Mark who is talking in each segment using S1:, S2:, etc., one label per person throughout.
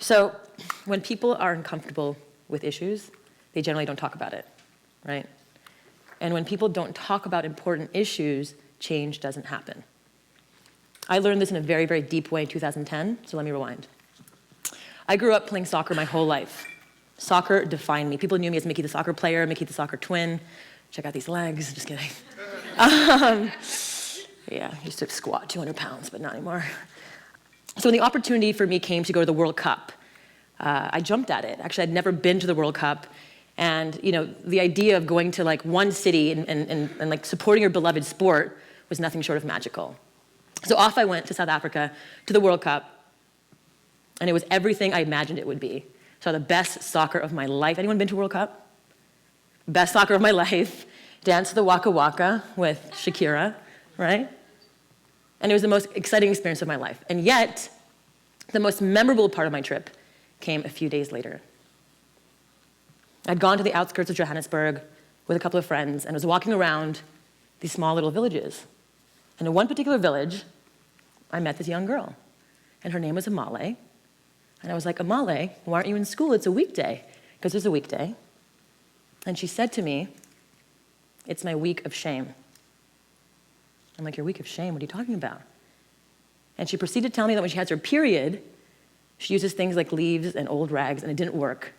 S1: So when people are uncomfortable with issues, they generally don't talk about it, right? And when people don't talk about important issues, change doesn't happen. I learned this in a very, very deep way in 2010, so let me rewind. I grew up playing soccer my whole life. Soccer defined me. People knew me as Miki the soccer player, Miki the soccer twin. Check out these legs, just kidding. Yeah, I used to squat 200 pounds, but not anymore. So when the opportunity for me came to go to the World Cup, I jumped at it. Actually, I'd never been to the World Cup. And the idea of going to like one city and like supporting your beloved sport was nothing short of magical. So off I went to South Africa to the World Cup, and it was everything I imagined it would be. Saw the best soccer of my life. Anyone been to World Cup? Best soccer of my life. Danced to the Waka Waka with Shakira, right? And it was the most exciting experience of my life. And yet, the most memorable part of my trip came a few days later. I'd gone to the outskirts of Johannesburg with a couple of friends and was walking around these small little villages. And in one particular village, I met this young girl. And her name was Amale. And I was like, Amale, why aren't you in school? It's a weekday. Because it was a weekday. And she said to me, it's my week of shame. I'm like, your week of shame? What are you talking about? And she proceeded to tell me that when she has her period, she uses things like leaves and old rags, and it didn't work.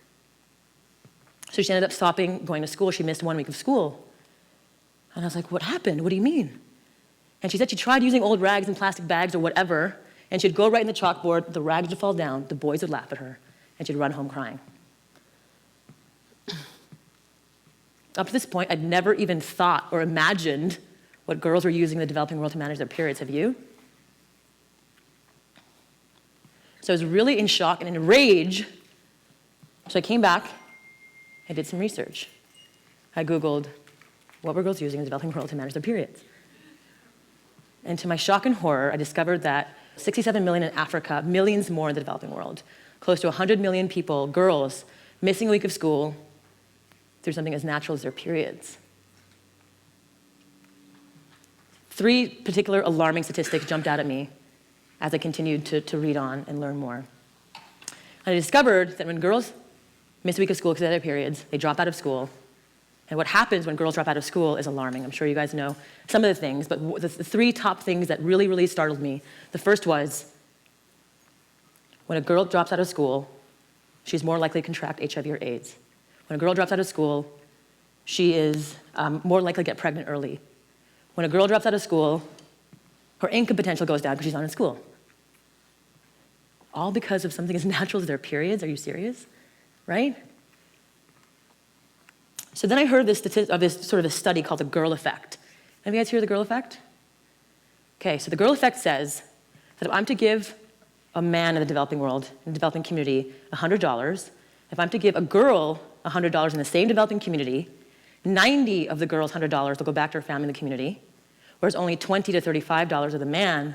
S1: So she ended up stopping going to school. She missed 1 week of school. And I was like, what happened? What do you mean? And she said she tried using old rags and plastic bags or whatever, and she'd go right in the chalkboard, the rags would fall down, the boys would laugh at her, and she'd run home crying. Up to this point, I'd never even thought or imagined what girls were using in the developing world to manage their periods. Have you? So I was really in shock and in rage. So I came back, I did some research. I Googled, what were girls using in the developing world to manage their periods? And to my shock and horror, I discovered that 67 million in Africa, millions more in the developing world, close to 100 million people, girls, missing a week of school through something as natural as their periods. 3 particular alarming statistics jumped out at me as I continued to read on and learn more. And I discovered that when girls miss a week of school because of their periods, they drop out of school. And what happens when girls drop out of school is alarming. I'm sure you guys know some of the things, but the 3 top things that really, really startled me. The first was, when a girl drops out of school, she's more likely to contract HIV or AIDS. When a girl drops out of school, she is more likely to get pregnant early. When a girl drops out of school, her income potential goes down because she's not in school. All because of something as natural as their periods. Are you serious? Right? So then I heard this sort of a study called the girl effect. Have you guys heard of the girl effect? Okay, so the girl effect says that if I'm to give a man in the developing world, in the developing community, $100, if I'm to give a girl $100 in the same developing community, 90 of the girl's $100 will go back to her family in the community, whereas only $20 to $35 of the man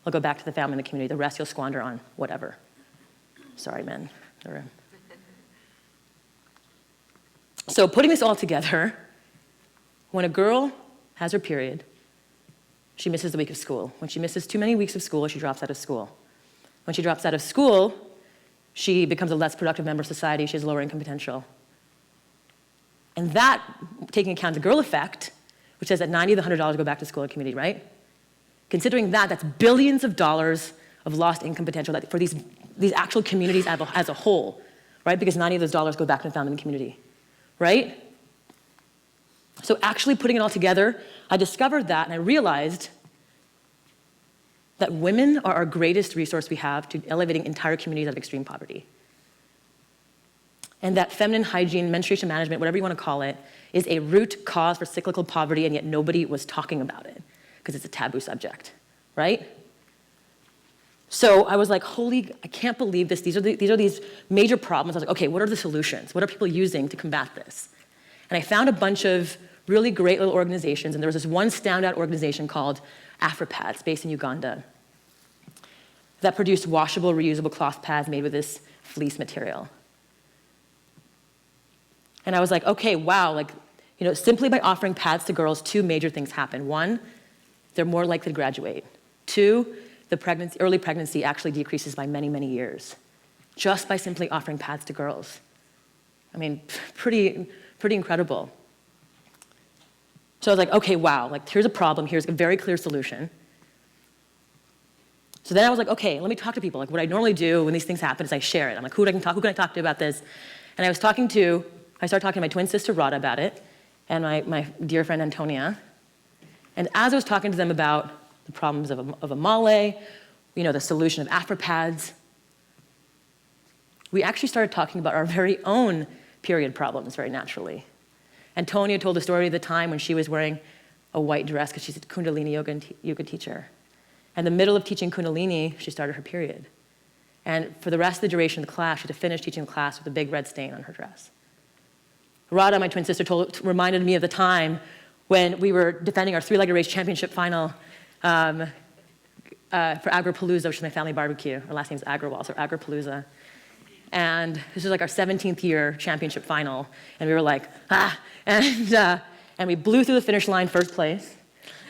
S1: will go back to the family in the community. The rest you'll squander on whatever. Sorry, men. So putting this all together, when a girl has her period, she misses a week of school. When she misses too many weeks of school, she drops out of school. When she drops out of school, she becomes a less productive member of society. She has lower income potential. And that, taking account the girl effect, which says that 90 of the $100 go back to school and community, right? Considering that, that's billions of dollars of lost income potential for these actual communities as a whole, right? Because 90 of those dollars go back to the family and the community, right? So actually putting it all together, I discovered that and I realized that women are our greatest resource we have to elevating entire communities out of extreme poverty. And that feminine hygiene, menstruation management, whatever you want to call it, is a root cause for cyclical poverty, and yet nobody was talking about it because it's a taboo subject, right? So I was like, I can't believe this. These are these major problems. I was like, okay, what are the solutions? What are people using to combat this? And I found a bunch of really great little organizations, and there was this one standout organization called AfriPads, based in Uganda, that produced washable, reusable cloth pads made with this fleece material. And I was like, okay, wow, simply by offering pads to girls, 2 major things happen. 1, they're more likely to graduate. 2, the early pregnancy actually decreases by many, many years. just by simply offering pads to girls. I mean, pretty incredible. So I was like, okay, wow, like here's a problem, here's a very clear solution. So then I was like, okay, let me talk to people. Like what I normally do when these things happen is I share it. I'm like, who can I talk to about this? And I started talking to my twin sister, Radha, about it, and my dear friend, Antonia. And as I was talking to them about the problems of a male, the solution of AfroPads, we actually started talking about our very own period problems very naturally. Antonia told the story of the time when she was wearing a white dress because she's a Kundalini yoga teacher. In the middle of teaching Kundalini, she started her period. And for the rest of the duration of the class, she had to finish teaching the class with a big red stain on her dress. Radha, my twin sister, reminded me of the time when we were defending our three-legged race championship final for Agrapalooza, which is my family barbecue. Our last name is Agrawal, so Agrapalooza. And this was like our 17th year championship final. And we were like, and we blew through the finish line first place.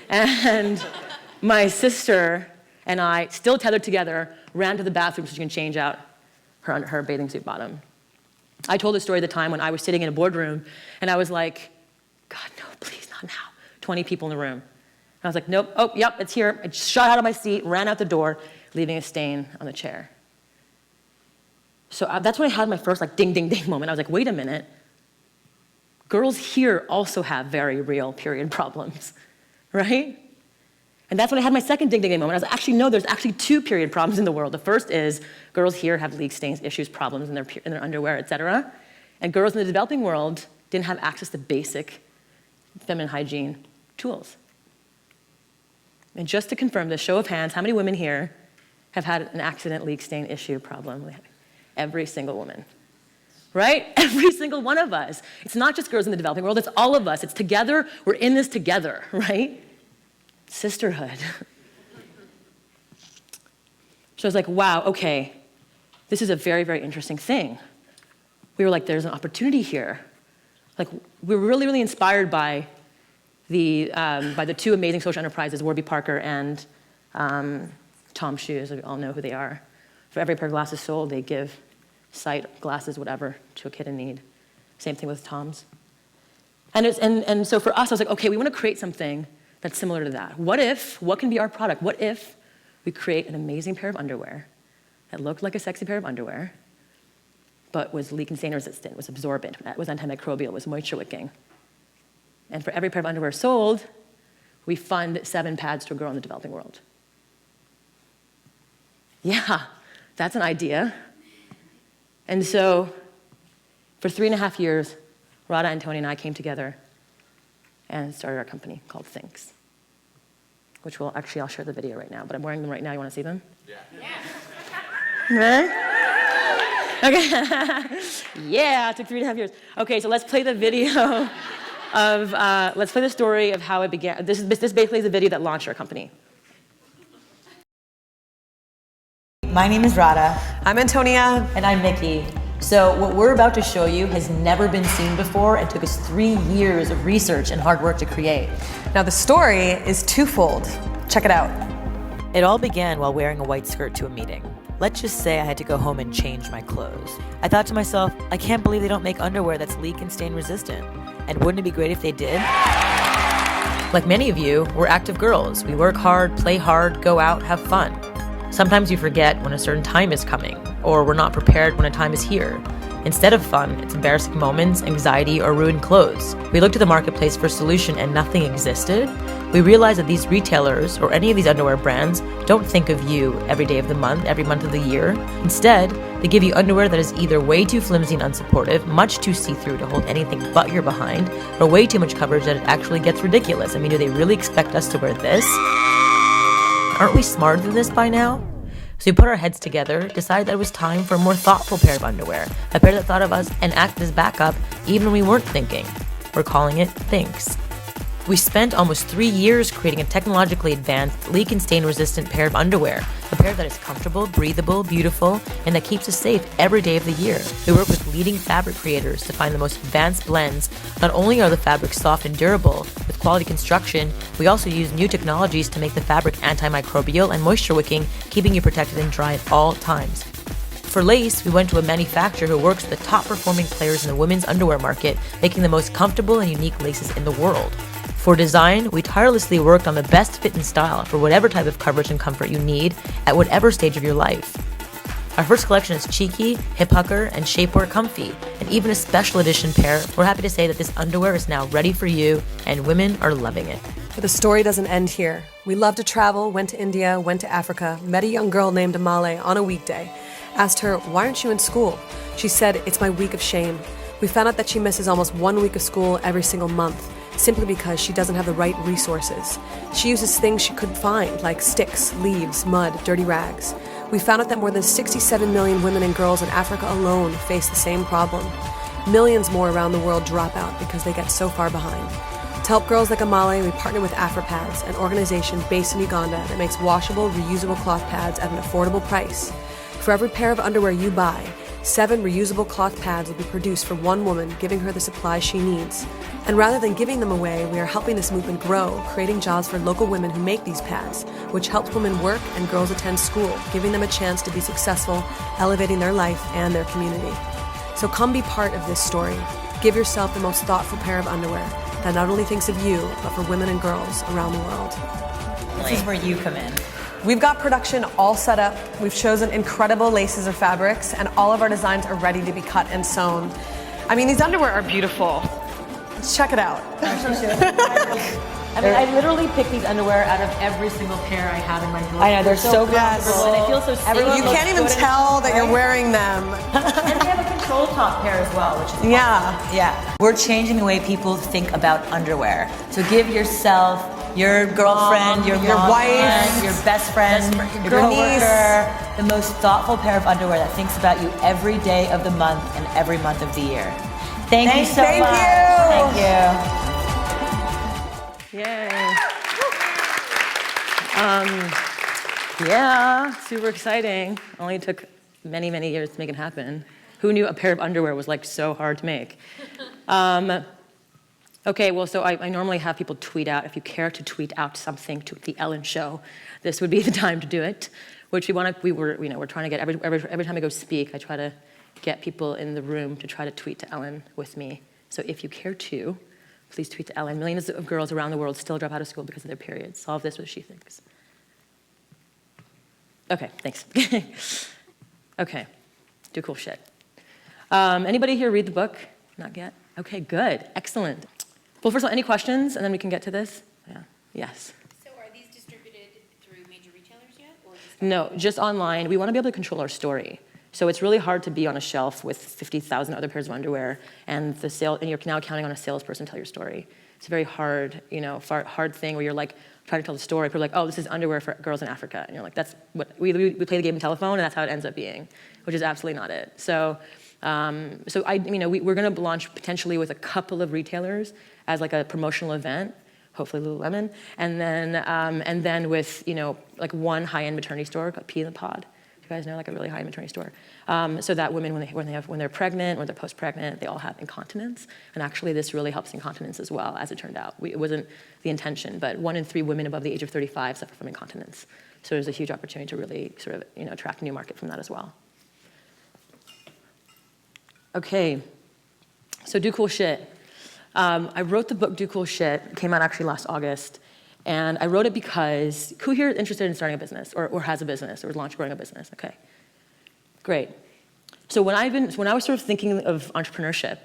S1: And my sister and I, still tethered together, ran to the bathroom so she can change out her bathing suit bottom. I told the story of the time when I was sitting in a boardroom and I was like, God, no, please, not now. 20 people in the room. And I was like, nope, oh, yep, it's here. I just shot out of my seat, ran out the door, leaving a stain on the chair. So that's when I had my first like ding, ding, ding moment. I was like, wait a minute. Girls here also have very real period problems, right? And that's when I had my second ding, ding, ding moment. I was like, actually, no, there's actually two period problems in the world. The first is girls here have leak stains, issues, problems in their underwear, et cetera. And girls in the developing world didn't have access to basic feminine hygiene tools. And just to confirm this, show of hands, how many women here have had an accident, leak stain, issue, problem? Every single woman, right? Every single one of us. It's not just girls in the developing world, it's all of us. It's together, we're in this together, right? Sisterhood. So I was like, wow, okay, this is a very, very interesting thing. We were like, there's an opportunity here. Like, we were really, really inspired by the two amazing social enterprises, Warby Parker and Tom Shoes. We all know who they are. For every pair of glasses sold, they give sight, glasses, whatever, to a kid in need. Same thing with Tom's. And so for us, I was like, okay, we want to create something that's similar to that. What can be our product? What if we create an amazing pair of underwear that looked like a sexy pair of underwear, but was leak and stain resistant, was absorbent, was antimicrobial, was moisture wicking. And for every pair of underwear sold, we fund 7 pads to a girl in the developing world. Yeah, that's an idea. And so for 3.5 years, Radha, Antonia, and I came together and started our company called THINX, which I'll share the video right now, but I'm wearing them right now. You want to see them? Yeah. Okay. Yeah, it took 3.5 years. Okay, so let's play the video let's play the story of how it began. This basically is the video that launched our company.
S2: My name is Radha.
S3: I'm Antonia.
S2: And I'm Miki. So what we're about to show you has never been seen before and took us 3 years of research and hard work to create.
S3: Now the story is twofold. Check it out.
S2: It all began while wearing a white skirt to a meeting. Let's just say I had to go home and change my clothes. I thought to myself, I can't believe they don't make underwear that's leak and stain resistant. And wouldn't it be great if they did? Like many of you, we're active girls. We work hard, play hard, go out, have fun. Sometimes we forget when a certain time is coming, or we're not prepared when a time is here. Instead of fun, it's embarrassing moments, anxiety, or ruined clothes. We looked to the marketplace for a solution and nothing existed. We realized that these retailers, or any of these underwear brands, don't think of you every day of the month, every month of the year. Instead, they give you underwear that is either way too flimsy and unsupportive, much too see-through to hold anything but your behind, or way too much coverage that it actually gets ridiculous. I mean, do they really expect us to wear this? Aren't we smarter than this by now? So we put our heads together, decided that it was time for a more thoughtful pair of underwear, a pair that thought of us and acted as backup even when we weren't thinking. We're calling it THINX. We spent almost 3 years creating a technologically advanced, leak and stain resistant pair of underwear, a pair that is comfortable, breathable, beautiful, and that keeps us safe every day of the year. We work with leading fabric creators to find the most advanced blends. Not only are the fabrics soft and durable, with quality construction, we also use new technologies to make the fabric antimicrobial and moisture wicking, keeping you protected and dry at all times. For lace, we went to a manufacturer who works with the top performing players in the women's underwear market, making the most comfortable and unique laces in the world. For design, we tirelessly worked on the best fit and style for whatever type of coverage and comfort you need at whatever stage of your life. Our first collection is cheeky, hip hucker, and shapewear comfy, and even a special edition pair. We're happy to say that this underwear is now ready for you, and women are loving it.
S3: But the story doesn't end here. We love to travel, went to India, went to Africa, met a young girl named Amale on a weekday. Asked her, why aren't you in school? She said, it's my week of shame. We found out that she misses almost 1 week of school every single month, simply because she doesn't have the right resources. She uses things she couldn't find, like sticks, leaves, mud, dirty rags. We found out that more than 67 million women and girls in Africa alone face the same problem. Millions more around the world drop out because they get so far behind. To help girls like Amale, we partner with AfroPads, an organization based in Uganda that makes washable, reusable cloth pads at an affordable price. For every pair of underwear you buy, 7 reusable cloth pads will be produced for one woman, giving her the supplies she needs. And rather than giving them away, we are helping this movement grow, creating jobs for local women who make these pads, which helps women work and girls attend school, giving them a chance to be successful, elevating their life and their community. So come be part of this story. Give yourself the most thoughtful pair of underwear that not only thinks of you, but for women and girls around the world.
S2: This is where you come in.
S3: We've got production all set up. We've chosen incredible laces or fabrics, and all of our designs are ready to be cut and sewn. I mean, these underwear are beautiful. Let's check it out.
S1: I mean, I literally pick these underwear out of every single pair I have in my drawer.
S2: I know, they're so
S1: comfortable, and I feel so safe.
S3: You can't even tell that you're wearing them.
S2: And they have a control top pair as well, which is awesome.
S3: Yeah.
S2: We're changing the way people think about underwear. So give yourself, your girlfriend, your
S3: wife,
S2: friend, your best friend, your coworker, the most thoughtful pair of underwear that thinks about you every day of the month and every month of the year. Thank you so much. Thank you.
S1: Yay. Yeah, super exciting. Only took many, many years to make it happen. Who knew a pair of underwear was like so hard to make? Okay, well, so I normally have people tweet out. If you care to tweet out something to the Ellen Show, this would be the time to do it. Which we're trying to get every time I go speak, I try to get people in the room to try to tweet to Ellen with me. So if you care to, please tweet to Ellen. Millions of girls around the world still drop out of school because of their periods. Solve this what she thinks. Okay, thanks. Okay, do cool shit. Anybody here read the book? Not yet? Okay, good, excellent. Well, first of all, any questions, and then we can get to this? Yeah, yes.
S4: So are these distributed through major retailers yet? Or
S1: No, just online. We want to be able to control our story. So it's really hard to be on a shelf with 50,000 other pairs of underwear and and you're now counting on a salesperson to tell your story. It's a very hard, hard thing where you're like trying to tell the story. People are like, oh, this is underwear for girls in Africa. And you're like, that's what, we play the game of telephone and that's how it ends up being, which is absolutely not it. So, we're gonna launch potentially with a couple of retailers as like a promotional event, hopefully Lululemon, and then with, like one high-end maternity store, called Pea in the Pod. You guys know, like a really high maternity store, so that women, when they're pregnant, when they're post-pregnant, they all have incontinence, and actually this really helps incontinence as well, as it turned out. It wasn't the intention, but 1 in 3 women above the age of 35 suffer from incontinence. So there's a huge opportunity to really sort of, attract a new market from that as well. Okay, so do cool shit. I wrote the book Do Cool Shit. It came out actually last August. And I wrote it because, who here is interested in starting a business or has a business or is growing a business? Okay, great. So when I was sort of thinking of entrepreneurship,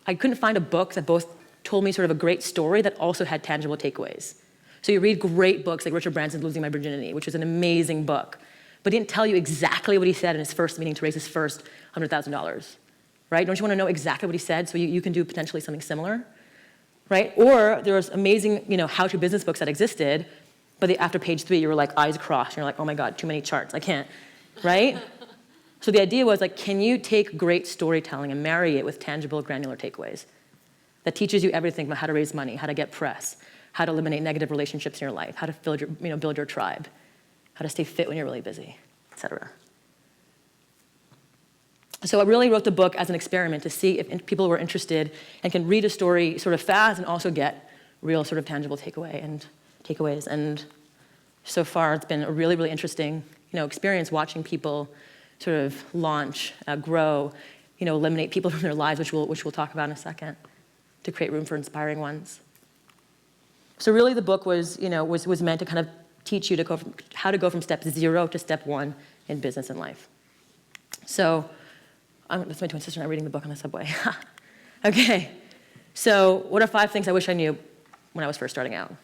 S1: I couldn't find a book that both told me sort of a great story that also had tangible takeaways. So you read great books like Richard Branson's Losing My Virginity, which is an amazing book, but he didn't tell you exactly what he said in his first meeting to raise his first $100,000, right? Don't you want to know exactly what he said so you can do potentially something similar? Right? Or there was amazing, how-to business books that existed, but after page 3, you were like, eyes crossed, and you're like, oh my God, too many charts, I can't, right? So the idea was like, can you take great storytelling and marry it with tangible, granular takeaways that teaches you everything about how to raise money, how to get press, how to eliminate negative relationships in your life, how to build your tribe, how to stay fit when you're really busy, etc. So I really wrote the book as an experiment to see if people were interested and can read a story sort of fast and also get real sort of tangible takeaways. And so far, it's been a really, really interesting, experience watching people sort of launch, grow, eliminate people from their lives, which we'll talk about in a second, to create room for inspiring ones. So really the book was meant to kind of teach you how to go from step 0 to step 1 in business and life. So, that's my twin sister and I reading the book on the subway. Okay, so what are 5 things I wish I knew when I was first starting out?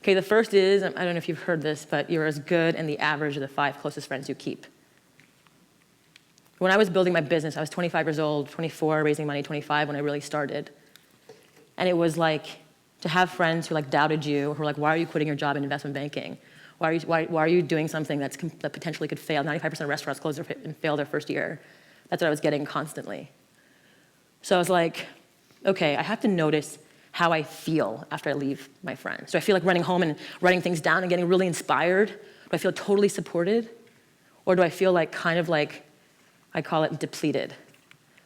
S1: Okay, the first is, I don't know if you've heard this, but you're as good and the average of the 5 closest friends you keep. When I was building my business, I was 25 years old, 24, raising money, 25 when I really started. And it was like to have friends who like doubted you, who were like, why are you quitting your job in investment banking? Why are you doing something that potentially could fail? 95% of restaurants close and fail their first year. That's what I was getting constantly. So I was like, okay, I have to notice how I feel after I leave my friends. Do I feel like running home and writing things down and getting really inspired? Do I feel totally supported? Or do I feel like kind of like, I call it depleted,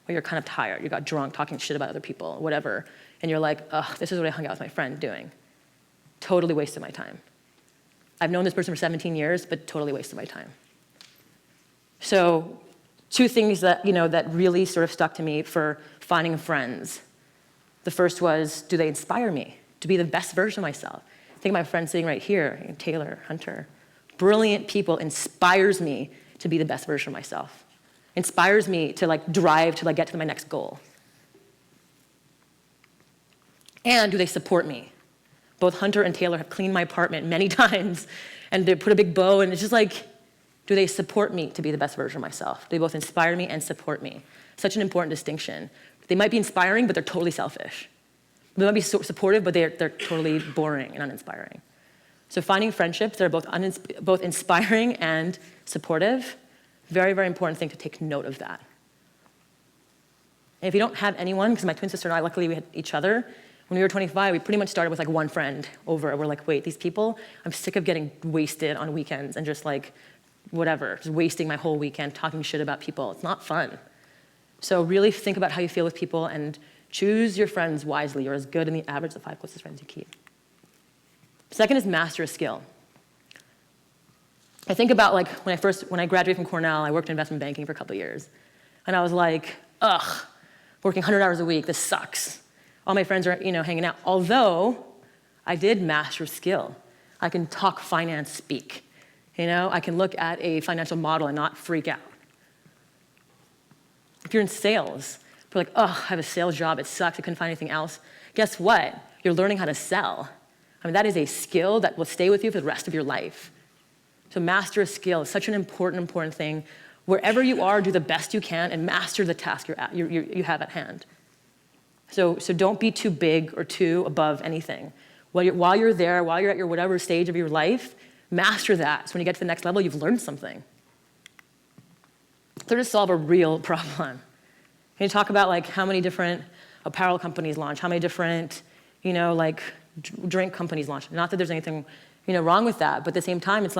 S1: where you're kind of tired, you got drunk, talking shit about other people, whatever, and you're like, ugh, this is what I hung out with my friend doing. Totally wasted my time. I've known this person for 17 years, but totally wasted my time. So 2 things that, that really sort of stuck to me for finding friends. The first was, do they inspire me to be the best version of myself? Think of my friend sitting right here, Taylor, Hunter. Brilliant people, inspires me to be the best version of myself. Inspires me to drive to get to my next goal. And do they support me? Both Hunter and Taylor have cleaned my apartment many times, and they put a big bow, and it's just like, do they support me to be the best version of myself? They both inspire me and support me. Such an important distinction. They might be inspiring, but they're totally selfish. They might be supportive, but they're totally boring and uninspiring. So finding friendships that are both inspiring and supportive, very, very important thing to take note of that. And if you don't have anyone, because my twin sister and I, luckily we had each other, when we were 25, we pretty much started with 1 friend over. We're like, wait, these people, I'm sick of getting wasted on weekends and just whatever, just wasting my whole weekend talking shit about people. It's not fun. So really think about how you feel with people and choose your friends wisely. You're as good in the average of the 5 closest friends you keep. Second is master a skill. I think about when I graduated from Cornell, I worked in investment banking for a couple of years. And I was like, ugh, working 100 hours a week, this sucks. All my friends are, hanging out. Although I did master a skill. I can talk finance speak. I can look at a financial model and not freak out. If you're in sales, you're like, oh, I have a sales job, it sucks, I couldn't find anything else. Guess what? You're learning how to sell. That is a skill that will stay with you for the rest of your life. So master a skill is such an important thing. Wherever you are, do the best you can and master the task you have at hand. So don't be too big or too above anything. While you're there, while you're at your whatever stage of your life, master that. So when you get to the next level, you've learned something. Third is solve a real problem. Can you talk about how many different apparel companies launch, how many different, drink companies launch? Not that there's anything, wrong with that, but at the same time, it's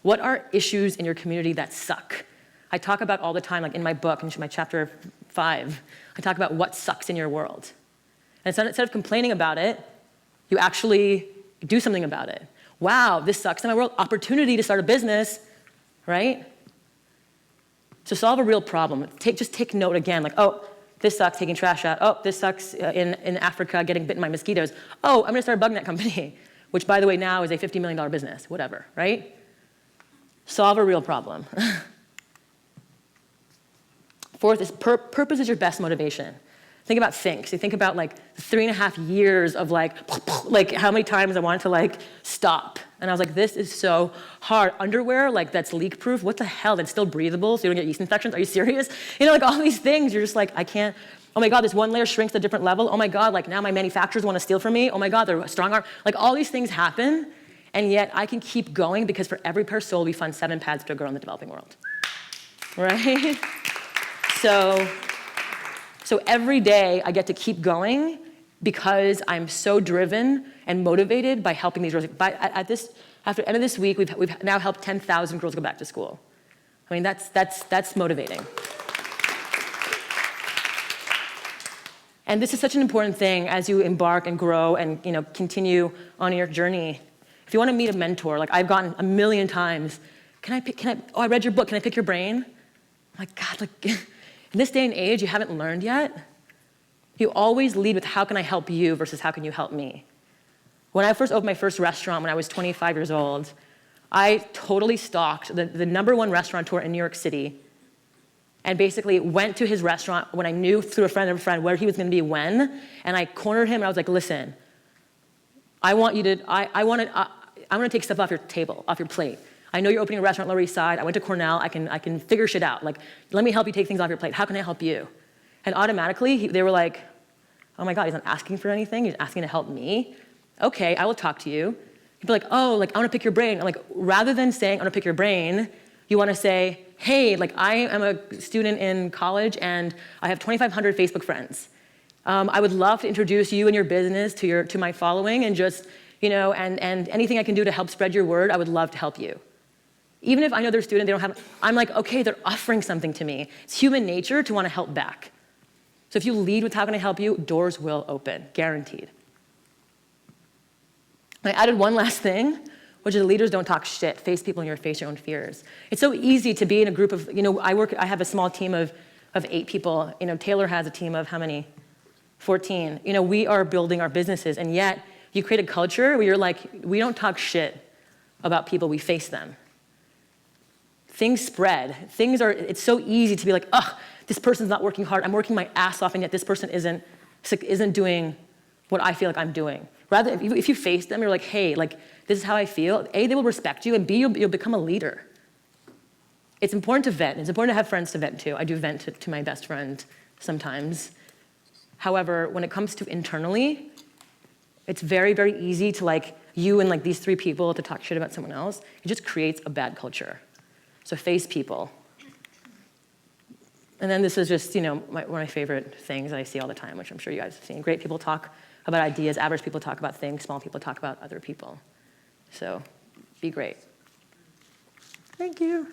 S1: what are issues in your community that suck? I talk about all the time, in my book, in my chapter 5, I talk about what sucks in your world. And instead of complaining about it, you actually do something about it. Wow, this sucks in my world. Opportunity to start a business, right? So solve a real problem. Just take note again, oh, this sucks taking trash out. Oh, this sucks in Africa getting bitten by mosquitoes. Oh, I'm gonna start a bug net company, which by the way now is a $50 million business, whatever, right? Solve a real problem. Fourth is purpose is your best motivation. Think about THINX. You think about 3.5 years of how many times I wanted to stop. And I was like, this is so hard. Underwear, that's leak proof. What the hell? That's still breathable so you don't get yeast infections. Are you serious? All these things. You're just I can't. Oh my God, this one layer shrinks to a different level. Oh my God, now my manufacturers want to steal from me. Oh my God, they're strong arm. All these things happen. And yet I can keep going because for every pair sold, we fund 7 pads to a girl in the developing world. Right? So every day I get to keep going because I'm so driven and motivated by helping these girls. After the end of this week, we've now helped 10,000 girls go back to school. That's motivating. And this is such an important thing as you embark and grow and continue on your journey. If you want to meet a mentor, I've gotten a million times oh, I read your book, can I pick your brain? I'm like, God, like, in this day and age, you haven't learned yet. You always lead with how can I help you versus how can you help me. When I first opened my first restaurant when I was 25 years old, I totally stalked the #1 restaurateur in New York City and basically went to his restaurant when I knew through a friend of a friend where he was gonna be when, and I cornered him and I was like, listen, I'm gonna take stuff off your table, off your plate. I know you're opening a restaurant on Lower East Side. I went to Cornell. I can figure shit out. Like, let me help you take things off your plate. How can I help you? And automatically, they were like, oh my God, he's not asking for anything. He's asking to help me. Okay, I will talk to you. He'd be like, oh, like, I want to pick your brain. I'm like, rather than saying, I want to pick your brain, you want to say, hey, like, I am a student in college and I have 2,500 Facebook friends. I would love to introduce you and your business to my following and just, and anything I can do to help spread your word, I would love to help you. Even if I know they're a student, I'm like, okay, they're offering something to me. It's human nature to want to help back. So if you lead with how can I help you, doors will open, guaranteed. I added one last thing, which is leaders don't talk shit. Face people in your face, your own fears. It's so easy to be in a group of, I have a small team of 8 people. Taylor has a team of how many? 14. We are building our businesses, and yet you create a culture where you're like, we don't talk shit about people, we face them. Things spread. It's so easy to be like, ugh, this person's not working hard. I'm working my ass off, and yet this person isn't doing what I feel like I'm doing. Rather, if you face them, you're like, hey, like, this is how I feel. A, they will respect you, and B, you'll become a leader. It's important to vent. It's important to have friends to vent to. I do vent to my best friend sometimes. However, when it comes to internally, it's very, very easy to like you and like these 3 people to talk shit about someone else. It just creates a bad culture. So face people. And then this is just, one of my favorite things that I see all the time, which I'm sure you guys have seen. Great people talk about ideas, average people talk about things, small people talk about other people. So be great. Thank you.